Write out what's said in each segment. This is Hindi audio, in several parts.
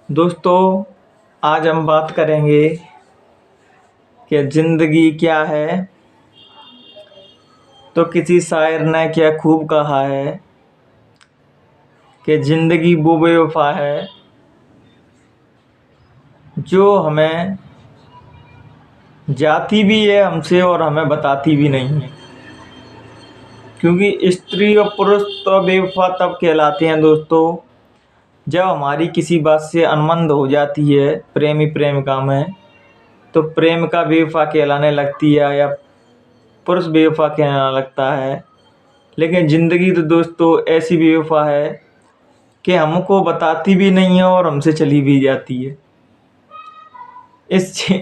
दोस्तों आज हम बात करेंगे कि ज़िंदगी क्या है। तो किसी शायर ने क्या खूब कहा है कि ज़िंदगी वो बेवफा है जो हमें जाती भी है हमसे और हमें बताती भी नहीं है। क्योंकि स्त्री और पुरुष तो बेवफा तब कहलाते हैं दोस्तों जब हमारी किसी बात से अनबन हो जाती है प्रेमी प्रेमिका में, तो प्रेम का बेवफा कहलाने लगती है या पुरुष बेवफा कहने लगता है। लेकिन ज़िंदगी तो दोस्तों ऐसी बेवफा है कि हमको बताती भी नहीं है और हमसे चली भी जाती है।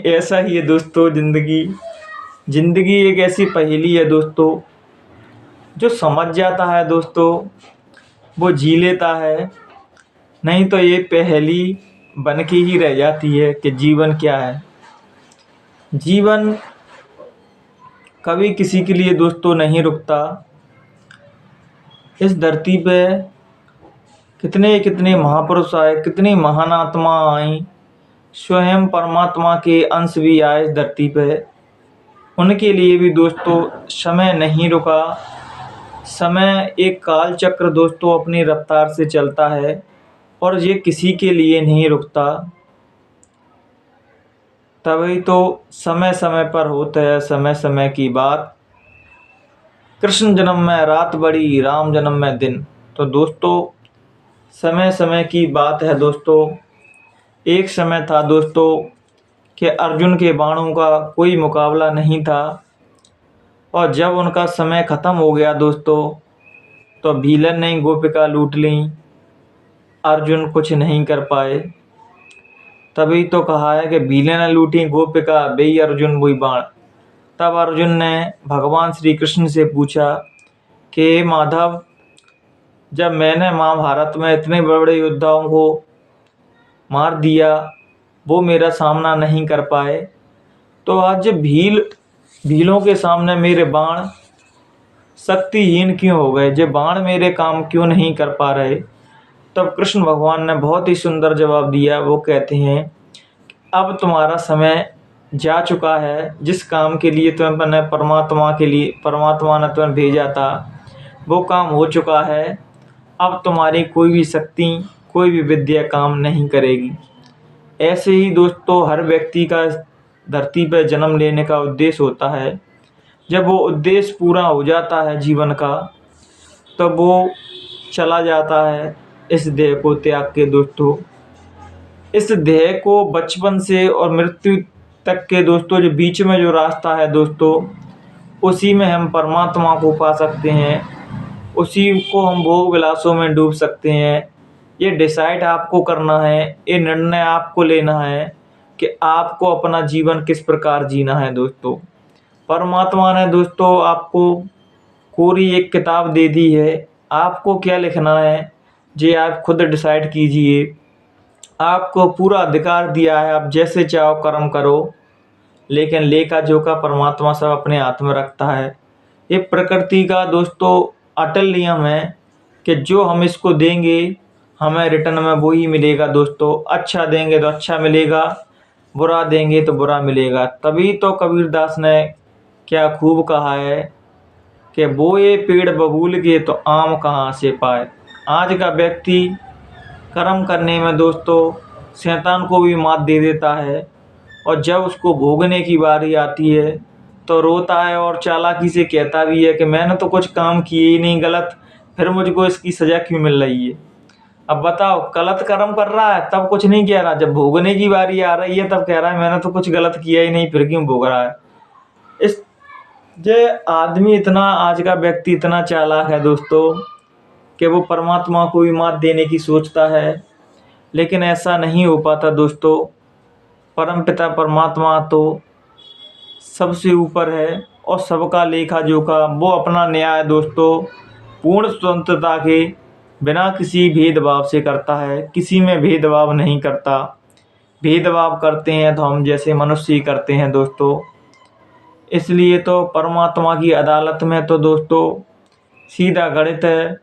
ऐसा ही है दोस्तों ज़िंदगी एक ऐसी पहेली है दोस्तों, जो समझ जाता है दोस्तों वो जी लेता है, नहीं तो ये पहेली बन के ही रह जाती है कि जीवन क्या है। जीवन कभी किसी के लिए दोस्तों नहीं रुकता। इस धरती पे कितने कितने महापुरुष आए, कितनी महान आत्मा आई, स्वयं परमात्मा के अंश भी आए इस धरती पे। उनके लिए भी दोस्तों समय नहीं रुका। समय एक काल चक्र दोस्तों अपनी रफ्तार से चलता है और ये किसी के लिए नहीं रुकता। तभी तो समय समय पर होता है समय समय की बात। कृष्ण जन्म में रात बड़ी, राम जन्म में दिन। तो दोस्तों समय समय की बात है दोस्तों। एक समय था दोस्तों कि अर्जुन के बाणों का कोई मुकाबला नहीं था, और जब उनका समय ख़त्म हो गया दोस्तों तो भीलन ने गोपिका लूट ली, अर्जुन कुछ नहीं कर पाए। तभी तो कहा है कि भीलन ने लूटी गोपिका, बेई अर्जुन बुई बाण। तब अर्जुन ने भगवान श्री कृष्ण से पूछा कि माधव, जब मैंने महाभारत में इतने बड़े बड़े योद्धाओं को मार दिया, वो मेरा सामना नहीं कर पाए, तो आज भीलों के सामने मेरे बाण शक्तिहीन क्यों हो गए, जो बाण मेरे काम क्यों नहीं कर पा रहे। तब कृष्ण भगवान ने बहुत ही सुंदर जवाब दिया। वो कहते हैं, अब तुम्हारा समय जा चुका है। जिस काम के लिए तुम्हें परमात्मा ने तुम्हें भेजा था, वो काम हो चुका है। अब तुम्हारी कोई भी शक्ति, कोई भी विद्या काम नहीं करेगी। ऐसे ही दोस्तों हर व्यक्ति का धरती पर जन्म लेने का उद्देश्य होता है। जब वो उद्देश्य पूरा हो जाता है जीवन का, तब वो चला जाता है इस देह को त्याग के दोस्तों। इस देह को बचपन से और मृत्यु तक के दोस्तों जो बीच में जो रास्ता है दोस्तों, उसी में हम परमात्मा को पा सकते हैं, उसी को हम भोग विलासों में डूब सकते हैं। ये डिसाइड आपको करना है, ये निर्णय आपको लेना है कि आपको अपना जीवन किस प्रकार जीना है दोस्तों। परमात्मा ने दोस्तों आपको कोरी एक किताब दे दी है, आपको क्या लिखना है ये आप खुद डिसाइड कीजिए। आपको पूरा अधिकार दिया है, आप जैसे चाहो कर्म करो, लेकिन लेखा जोखा परमात्मा सब अपने हाथ में रखता है। ये प्रकृति का दोस्तों अटल नियम है कि जो हम इसको देंगे हमें रिटर्न में वही मिलेगा दोस्तों। अच्छा देंगे तो अच्छा मिलेगा, बुरा देंगे तो बुरा मिलेगा। तभी तो कबीरदास ने क्या खूब कहा है कि बोए पेड़ बबूल के तो आम कहाँ से पाए। आज का व्यक्ति कर्म करने में दोस्तों शैतान को भी मात दे देता है, और जब उसको भोगने की बारी आती है तो रोता है और चालाकी से कहता भी है कि मैंने तो कुछ काम किए ही नहीं गलत, फिर मुझको इसकी सज़ा क्यों मिल रही है। अब बताओ, गलत कर्म कर रहा है तब कुछ नहीं कह रहा, जब भोगने की बारी आ रही है तब कह रहा है मैंने तो कुछ गलत किया ही नहीं, फिर क्यों भोग रहा है। इस ये आदमी इतना, आज का व्यक्ति इतना चालाक है दोस्तों कि वो परमात्मा को भी मात देने की सोचता है, लेकिन ऐसा नहीं हो पाता दोस्तों। परमपिता परमात्मा तो सबसे ऊपर है और सबका लेखा जोखा वो अपना न्याय दोस्तों पूर्ण स्वतंत्रता के बिना किसी भेदभाव से करता है। किसी में भेदभाव नहीं करता। भेदभाव करते हैं तो हम जैसे मनुष्य ही करते हैं दोस्तों। इसलिए तो परमात्मा की अदालत में तो दोस्तों सीधा गणित है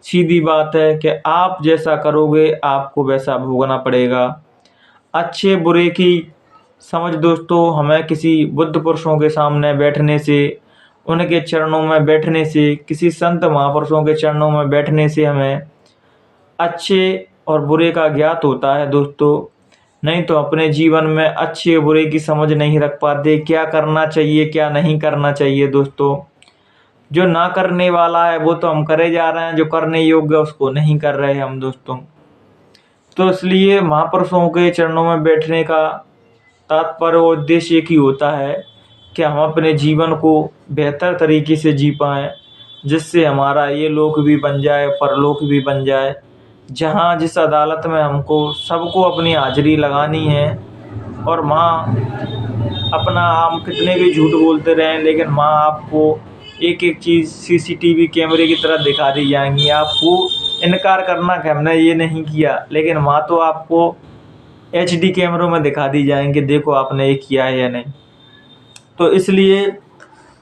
सीधी बात है कि आप जैसा करोगे आपको वैसा भोगना पड़ेगा। अच्छे बुरे की समझ दोस्तों हमें किसी बुद्ध पुरुषों के सामने बैठने से, उनके चरणों में बैठने से, किसी संत महापुरुषों के चरणों में बैठने से हमें अच्छे और बुरे का ज्ञात होता है दोस्तों। नहीं तो अपने जीवन में अच्छे बुरे की समझ नहीं रख पाते, क्या करना चाहिए क्या नहीं करना चाहिए दोस्तों। जो ना करने वाला है वो तो हम करे जा रहे हैं, जो करने योग्य उसको नहीं कर रहे हम दोस्तों। तो इसलिए महापुरुषों के चरणों में बैठने का तात्पर्य और उद्देश्य एक ही होता है कि हम अपने जीवन को बेहतर तरीके से जी पाएँ, जिससे हमारा ये लोक भी बन जाए परलोक भी बन जाए। जहाँ जिस अदालत में हमको सबको अपनी हाजिरी लगानी है और वहाँ अपना हम कितने भी झूठ बोलते रहें लेकिन माँ आपको एक एक चीज़ सीसीटीवी कैमरे की तरह दिखा दी जाएंगी। आपको इनकार करना कि हमने ये नहीं किया, लेकिन माँ तो आपको एचडी कैमरों में दिखा दी जाएंगे, देखो आपने ये किया है या नहीं। तो इसलिए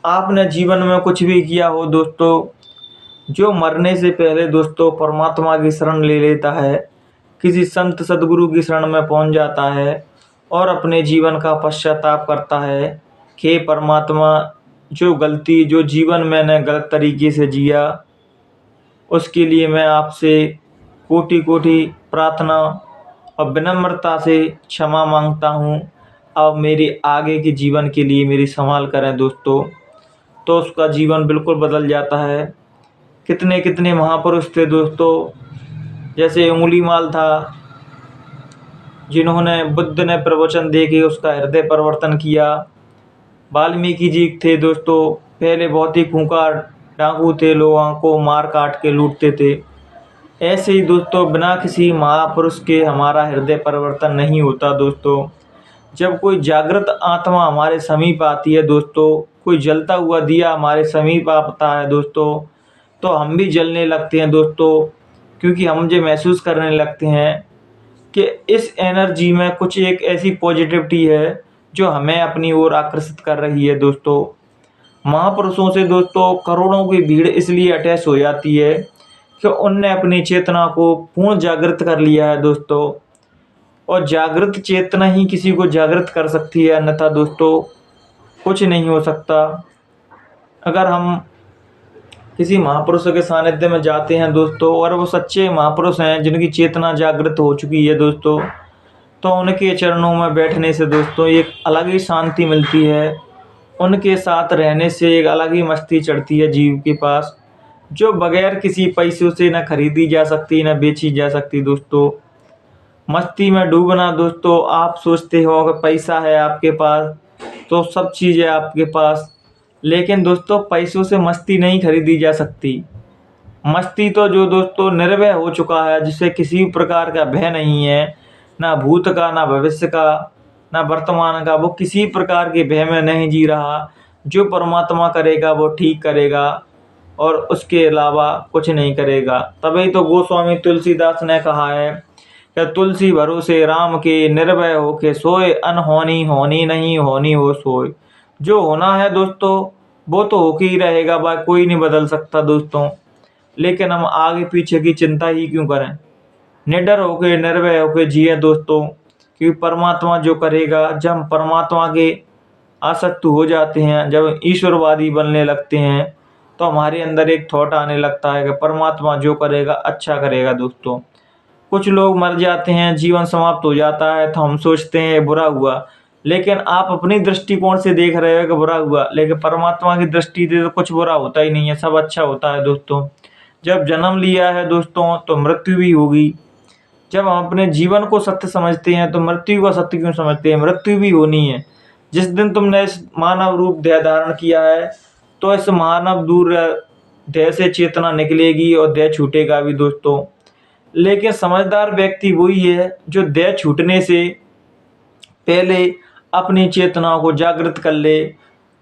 आपने जीवन में कुछ भी किया हो दोस्तों, जो मरने से पहले दोस्तों परमात्मा की शरण ले लेता है, किसी संत सदगुरु की शरण में पहुंच जाता है और अपने जीवन का पश्चाताप करता है कि परमात्मा जो जीवन मैंने गलत तरीके से जिया उसके लिए मैं आपसे कोटि कोटि प्रार्थना और विनम्रता से क्षमा मांगता हूँ। अब मेरी आगे के जीवन के लिए मेरी संभाल करें दोस्तों। तो उसका जीवन बिल्कुल बदल जाता है। कितने कितने महापुरुष थे दोस्तों, जैसे अंगुलीमाल था, जिन्होंने बुद्ध ने प्रवचन दे के उसका हृदय परिवर्तन किया। वाल्मीकि जी थे दोस्तों, पहले बहुत ही खूंखार डाकू थे, लोगों को मार काट के लूटते थे। ऐसे ही दोस्तों बिना किसी महापुरुष के हमारा हृदय परिवर्तन नहीं होता दोस्तों। जब कोई जागृत आत्मा हमारे समीप आती है दोस्तों, कोई जलता हुआ दिया हमारे समीप आता है दोस्तों, तो हम भी जलने लगते हैं दोस्तों, क्योंकि हम जो महसूस करने लगते हैं कि इस एनर्जी में कुछ एक ऐसी पॉजिटिविटी है जो हमें अपनी ओर आकर्षित कर रही है दोस्तों। महापुरुषों से दोस्तों करोड़ों की भीड़ इसलिए अटैच हो जाती है कि उनने अपनी चेतना को पूर्ण जागृत कर लिया है दोस्तों। और जागृत चेतना ही किसी को जागृत कर सकती है, अन्यथा दोस्तों कुछ नहीं हो सकता। अगर हम किसी महापुरुष के सानिध्य में जाते हैं दोस्तों और वो सच्चे महापुरुष हैं जिनकी चेतना जागृत हो चुकी है दोस्तों, तो उनके चरणों में बैठने से दोस्तों एक अलग ही शांति मिलती है। उनके साथ रहने से एक अलग ही मस्ती चढ़ती है जीव के पास, जो बगैर किसी पैसों से न खरीदी जा सकती न बेची जा सकती दोस्तों। मस्ती में डूबना दोस्तों, आप सोचते हो कि पैसा है आपके पास तो सब चीज़ है आपके पास, लेकिन दोस्तों पैसों से मस्ती नहीं खरीदी जा सकती। मस्ती तो जो दोस्तों निर्भय हो चुका है, जिसे किसी प्रकार का भय नहीं है, ना भूत का ना भविष्य का ना वर्तमान का, वो किसी प्रकार के भय में नहीं जी रहा। जो परमात्मा करेगा वो ठीक करेगा और उसके अलावा कुछ नहीं करेगा। तभी तो गोस्वामी तुलसीदास ने कहा है कि तुलसी भरोसे राम के निर्भय हो के सोए, अनहोनी होनी नहीं होनी हो सोए। जो होना है दोस्तों वो तो होके ही रहेगा, भाई कोई नहीं बदल सकता दोस्तों। लेकिन हम आगे पीछे की चिंता ही क्यों करें, निडर होके निर्भय होके जिए दोस्तों, क्योंकि परमात्मा जो करेगा, जब हम परमात्मा के आसक्त हो जाते हैं, जब ईश्वरवादी बनने लगते हैं, तो हमारे अंदर एक थॉट आने लगता है कि परमात्मा जो करेगा अच्छा करेगा दोस्तों। कुछ लोग मर जाते हैं, जीवन समाप्त हो जाता है, तो हम सोचते हैं बुरा हुआ, लेकिन आप अपनी दृष्टिकोण से देख रहे हो कि बुरा हुआ, लेकिन परमात्मा की दृष्टि से तो कुछ बुरा होता ही नहीं है, सब अच्छा होता है दोस्तों। जब जन्म लिया है दोस्तों तो मृत्यु भी होगी। जब हम अपने जीवन को सत्य समझते हैं तो मृत्यु को सत्य क्यों समझते हैं, मृत्यु भी होनी है। जिस दिन तुमने इस मानव रूप देह धारण किया है तो इस मानव दूर देह से चेतना निकलेगी और देह छूटेगा भी दोस्तों। लेकिन समझदार व्यक्ति वही है जो देह छूटने से पहले अपनी चेतना को जागृत कर ले,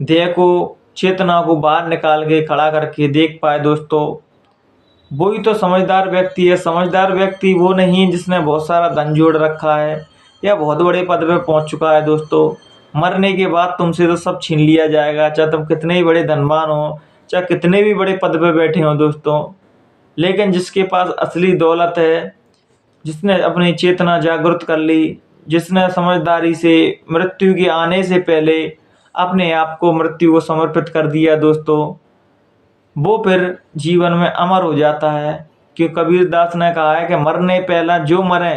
देह को चेतना को बाहर निकाल के खड़ा करके देख पाए दोस्तों। वही तो समझदार व्यक्ति है। समझदार व्यक्ति वो नहीं जिसने बहुत सारा धन जोड़ रखा है या बहुत बड़े पद पे पहुंच चुका है दोस्तों। मरने के बाद तुमसे तो सब छीन लिया जाएगा, चाहे तुम कितने ही बड़े धनवान हो, चाहे कितने भी बड़े पद पे बैठे हो दोस्तों। लेकिन जिसके पास असली दौलत है, जिसने अपनी चेतना जागृत कर ली, जिसने समझदारी से मृत्यु के आने से पहले अपने आप को मृत्यु को समर्पित कर दिया दोस्तों, वो फिर जीवन में अमर हो जाता है। क्यों कबीर दास ने कहा है कि मरने पहला जो मरे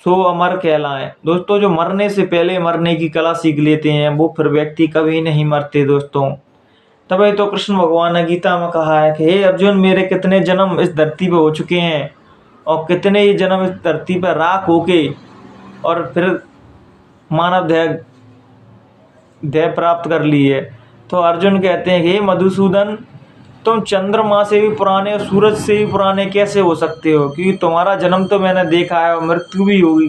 सो अमर कहलाए। दोस्तों जो मरने से पहले मरने की कला सीख लेते हैं वो फिर व्यक्ति कभी नहीं मरते दोस्तों। तभी तो कृष्ण भगवान ने गीता में कहा है कि हे अर्जुन, मेरे कितने जन्म इस धरती पे हो चुके हैं और कितने ही जन्म इस धरती पर राख होके और फिर मानव देह प्राप्त कर ली है। तो अर्जुन कहते हैं हे मधुसूदन, तुम चंद्रमा से भी पुराने और सूरज से भी पुराने कैसे हो सकते हो, क्योंकि तुम्हारा जन्म तो मैंने देखा है और मृत्यु भी होगी।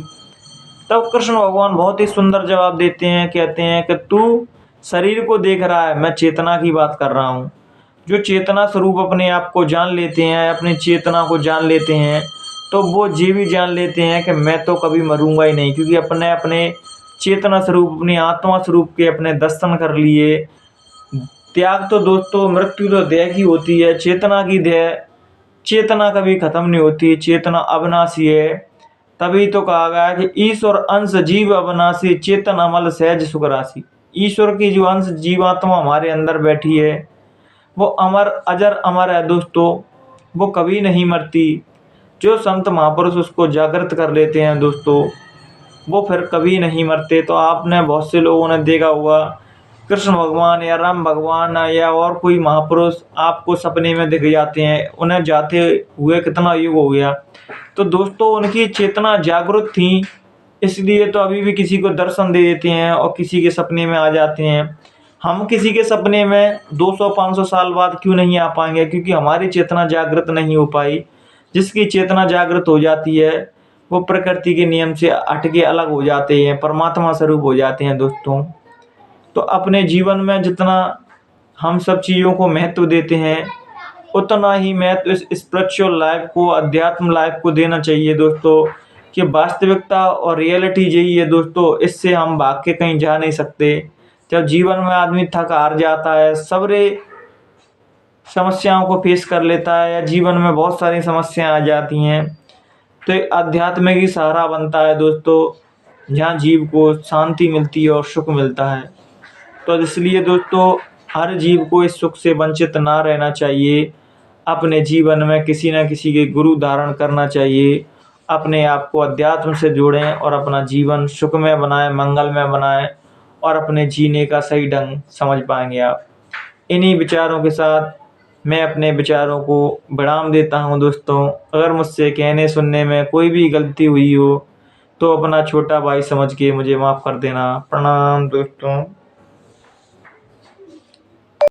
तब कृष्ण भगवान बहुत ही सुंदर जवाब देते हैं, कहते हैं कि तू शरीर को देख रहा है, मैं चेतना की बात कर रहा हूँ। जो चेतना स्वरूप अपने आप को जान लेते हैं, अपनी चेतना को जान लेते हैं, तो वो ये भी जान लेते हैं कि मैं तो कभी मरूंगा ही नहीं, क्योंकि अपने अपने चेतना स्वरूप, अपनी आत्मा स्वरूप के अपने दर्शन कर लिए। त्याग तो दोस्तों, मृत्यु तो देह की होती है, चेतना की देह, चेतना कभी खत्म नहीं होती, चेतना अविनाशी है। तभी तो कहा गया है कि ईश्वर अंश जीव अविनाशी, चेतन अमल सहज सुख राशि। ईश्वर की जो अंश जीवात्मा हमारे अंदर बैठी है वो अमर, अजर अमर है दोस्तों, वो कभी नहीं मरती। जो संत महापुरुष उसको जागृत कर लेते हैं दोस्तों, वो फिर कभी नहीं मरते। तो आपने बहुत से लोगों ने देखा होगा, कृष्ण भगवान या राम भगवान या और कोई महापुरुष आपको सपने में दिख जाते हैं, उन्हें जाते हुए कितना युग हो गया। तो दोस्तों उनकी चेतना जागृत थी, इसलिए तो अभी भी किसी को दर्शन दे देते हैं और किसी के सपने में आ जाते हैं। हम किसी के सपने में 200-500 साल बाद क्यों नहीं आ पाएंगे, क्योंकि हमारी चेतना जागृत नहीं हो पाई। जिसकी चेतना जागृत हो जाती है वो प्रकृति के नियम से हटके अलग हो जाते हैं, परमात्मा स्वरूप हो जाते हैं दोस्तों। तो अपने जीवन में जितना हम सब चीज़ों को महत्व देते हैं, उतना ही महत्व इस स्पिरिचुअल लाइफ को, अध्यात्म लाइफ को देना चाहिए दोस्तों। कि वास्तविकता और रियलिटी यही है दोस्तों, इससे हम भाग के कहीं जा नहीं सकते। जब जीवन में आदमी थक हार जाता है, सबरे समस्याओं को फेस कर लेता है, या जीवन में बहुत सारी समस्याएं आ जाती हैं, तो एक अध्यात्म ही सहारा बनता है दोस्तों, जहाँ जीव को शांति मिलती है और सुख मिलता है। तो इसलिए दोस्तों हर जीव को इस सुख से वंचित ना रहना चाहिए। अपने जीवन में किसी न किसी के गुरु धारण करना चाहिए। अपने आप को अध्यात्म से जोड़ें और अपना जीवन सुखमय बनाएं, मंगलमय बनाएं, और अपने जीने का सही ढंग समझ पाएंगे आप। इन्हीं विचारों के साथ मैं अपने विचारों को विराम देता हूं दोस्तों। अगर मुझसे कहने सुनने में कोई भी गलती हुई हो तो अपना छोटा भाई समझ के मुझे माफ़ कर देना। प्रणाम दोस्तों।